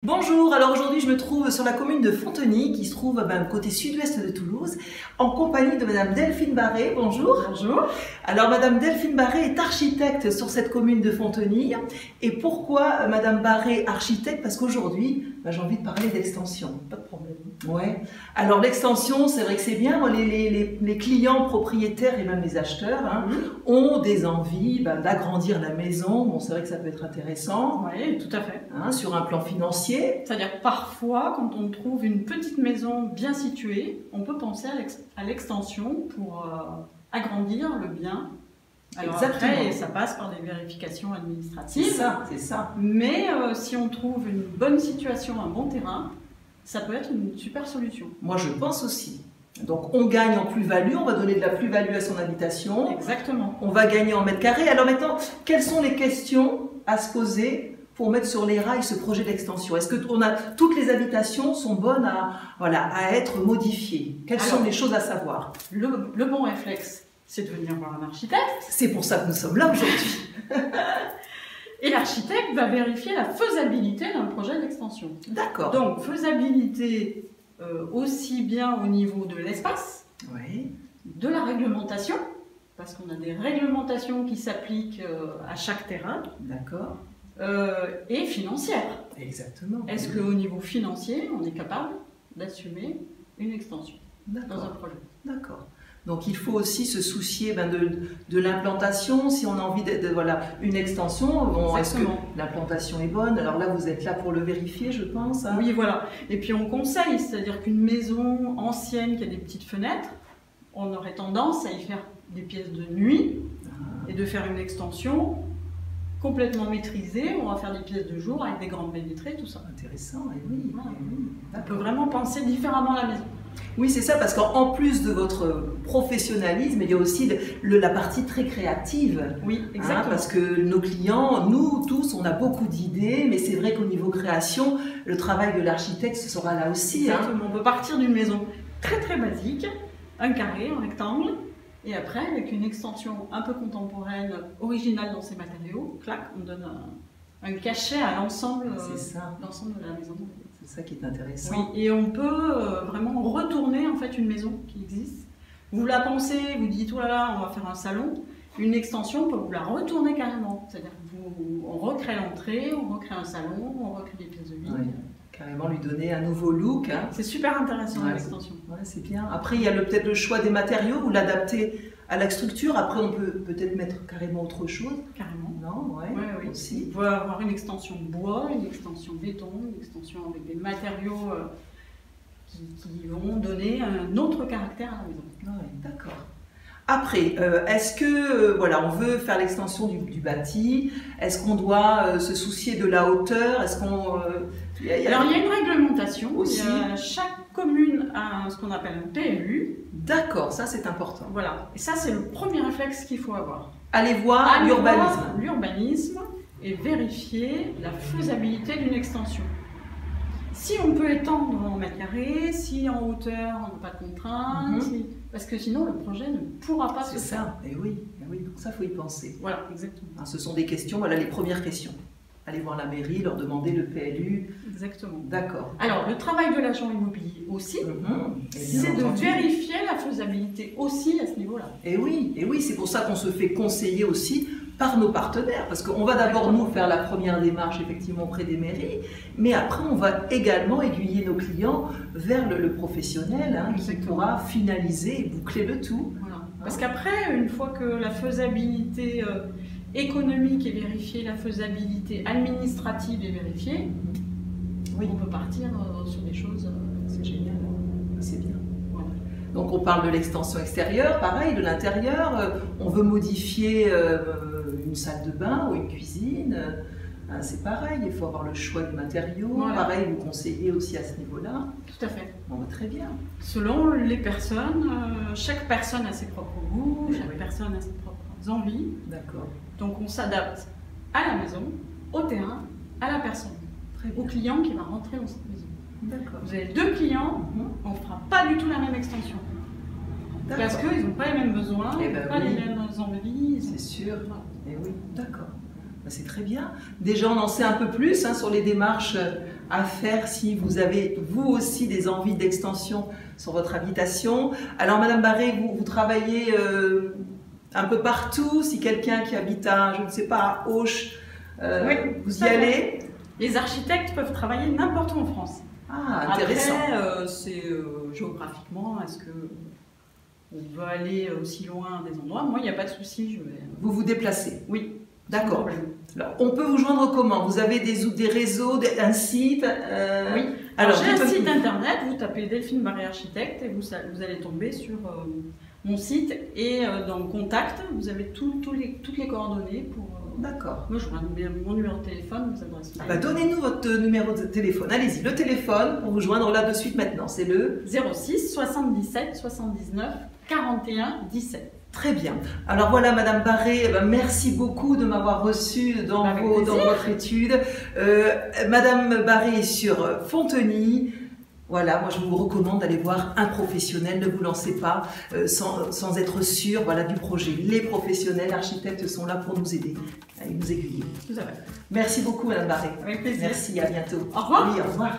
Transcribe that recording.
Bonjour, alors aujourd'hui je me trouve sur la commune de Fonteny qui se trouve côté sud-ouest de Toulouse en compagnie de Madame Delphine Barré. Bonjour. Bonjour. Alors Madame Delphine Barré est architecte sur cette commune de Fonteny. Et pourquoi Madame Barré architecte? Parce qu'aujourd'hui j'ai envie de parler d'extension. Pas de problème. Ouais. Alors l'extension, c'est vrai que c'est bien. Les clients propriétaires et même les acheteurs ont des envies d'agrandir la maison. Bon, c'est vrai que ça peut être intéressant. Oui, tout à fait. Sur un plan financier. C'est-à-dire que parfois, quand on trouve une petite maison bien située, on peut penser à l'extension pour agrandir le bien. Alors exactement. Après, ça passe par des vérifications administratives. C'est ça. Mais si on trouve une bonne situation, un bon terrain, ça peut être une super solution. Moi, je pense aussi. Donc, on gagne en plus-value, on va donner de la plus-value à son habitation. Exactement. On va gagner en mètres carrés. Alors maintenant, quelles sont les questions à se poser pour mettre sur les rails ce projet d'extension? Est-ce que toutes les habitations sont bonnes à être modifiées? Quelles sont les choses à savoir? Le bon réflexe, c'est de venir voir un architecte. C'est pour ça que nous sommes là aujourd'hui. Et l'architecte va vérifier la faisabilité d'un projet d'extension. D'accord. Donc, faisabilité aussi bien au niveau de l'espace, de la réglementation, parce qu'on a des réglementations qui s'appliquent à chaque terrain. D'accord. Et financière. Exactement. Est-ce qu'au niveau financier, on est capable d'assumer une extension dans un projet? D'accord. Donc il faut aussi se soucier de l'implantation, si on a envie une extension. Bon, est-ce que l'implantation est bonne? Alors là, vous êtes là pour le vérifier, je pense. Oui, voilà. Et puis on conseille, c'est-à-dire qu'une maison ancienne qui a des petites fenêtres, on aurait tendance à y faire des pièces de nuit et de faire une extension complètement maîtrisée. On va faire des pièces de jour avec des grandes baies vitrées, tout ça. Intéressant, et oui. Voilà. On peut vraiment penser différemment la maison. Oui, c'est ça, parce qu'en plus de votre professionnalisme, il y a aussi la partie très créative. Oui, exactement. Parce que nos clients, nous tous, on a beaucoup d'idées, mais c'est vrai qu'au niveau création, le travail de l'architecte sera là aussi. Exactement. On peut partir d'une maison très très basique, un carré, un rectangle, et après, avec une extension un peu contemporaine, originale dans ses matériaux, clac, on donne un cachet à l'ensemble de la maison. C'est ça qui est intéressant. Oui, et on peut vraiment retourner en fait une maison qui existe. Vous la pensez, vous dites oh là là, on va faire un salon. Une extension, on peut vous la retourner carrément. C'est-à-dire qu'on recrée l'entrée, on recrée un salon, on recrée des pièces de vie. Oui. Carrément lui donner un nouveau look. C'est super intéressant l'extension. Ouais, c'est bien. Après, il y a peut-être le choix des matériaux, vous l'adaptez à la structure. Après, on peut peut-être mettre carrément autre chose. Carrément. Non, oui. Aussi. Vous pouvez avoir une extension bois, une extension béton, une extension avec des matériaux qui vont donner un autre caractère à la maison. Oui, d'accord. Après, est-ce que on veut faire l'extension du bâti? Est-ce qu'on doit se soucier de la hauteur? Est-ce qu'on Alors il y a une réglementation aussi. Chaque commune a ce qu'on appelle un PLU. D'accord, ça c'est important. Voilà, et ça c'est le premier réflexe qu'il faut avoir. Allez voir l'urbanisme. L'urbanisme et vérifier la faisabilité d'une extension. Si on peut étendre en mètres carrés, si en hauteur on n'a pas de contraintes, parce que sinon le projet ne pourra pas se faire. C'est ça, et oui, donc ça faut y penser. Voilà, exactement. Ce sont des questions, les premières questions. Allez voir la mairie, leur demander le PLU. Exactement. D'accord. Alors le travail de l'agent immobilier aussi, c'est de vérifier la faisabilité aussi à ce niveau-là. Et oui, c'est pour ça qu'on se fait conseiller aussi par nos partenaires, parce qu'on va d'abord nous faire la première démarche effectivement auprès des mairies, mais après on va également aiguiller nos clients vers le professionnel qui pourra finaliser et boucler le tout. Voilà. Parce qu'après, une fois que la faisabilité économique est vérifiée, la faisabilité administrative est vérifiée, on peut partir sur des choses. C'est génial, c'est bien. Donc on parle de l'extension extérieure, pareil, de l'intérieur. On veut modifier une salle de bain ou une cuisine. C'est pareil, il faut avoir le choix des matériaux. Pareil, vous conseillez aussi à ce niveau-là. Tout à fait. Très bien. Selon les personnes, chaque personne a ses propres goûts, chaque personne a ses propres envies. D'accord. Donc on s'adapte à la maison, au terrain, à la personne, au client qui va rentrer dans cette maison. Vous avez deux clients, on ne fera pas du tout la même extension. Parce qu'ils n'ont pas les mêmes besoins, pas les mêmes envies. C'est sûr. Et oui, d'accord. C'est très bien. Déjà, on en sait un peu plus sur les démarches à faire si vous avez vous aussi des envies d'extension sur votre habitation. Alors Madame Barré, vous travaillez un peu partout. Si quelqu'un qui habite à, je ne sais pas, à Auch, Oui, vous y allez? Les architectes peuvent travailler n'importe où en France. Ah, intéressant. Après, c'est géographiquement, est-ce que on veut aller aussi loin des endroits? Moi, il n'y a pas de souci, je vais... Vous vous déplacez? Oui. D'accord. Alors, on peut vous joindre comment? Vous avez des réseaux, un site? Oui. Alors, j'ai un site internet, vous tapez Delphine Barré Architecte et vous allez tomber sur mon site et dans Contact, vous avez toutes les coordonnées pour d'accord. me joindre. Mon numéro de téléphone, vos adresses mail. Ah bah, donnez-nous votre numéro de téléphone. Allez-y, le téléphone pour vous joindre là de suite maintenant. C'est le 06 77 79 41 17. Très bien. Alors voilà, Madame Barré, merci beaucoup de m'avoir reçue dans votre étude. Madame Barré est sur Fontenay. Voilà, moi je vous recommande d'aller voir un professionnel. Ne vous lancez pas sans être sûr, voilà, du projet. Les professionnels, architectes sont là pour nous aider, nous aiguiller. Tout à fait. Merci beaucoup, Madame Barré. Avec plaisir. Merci, à bientôt. Au revoir. Oui, au revoir.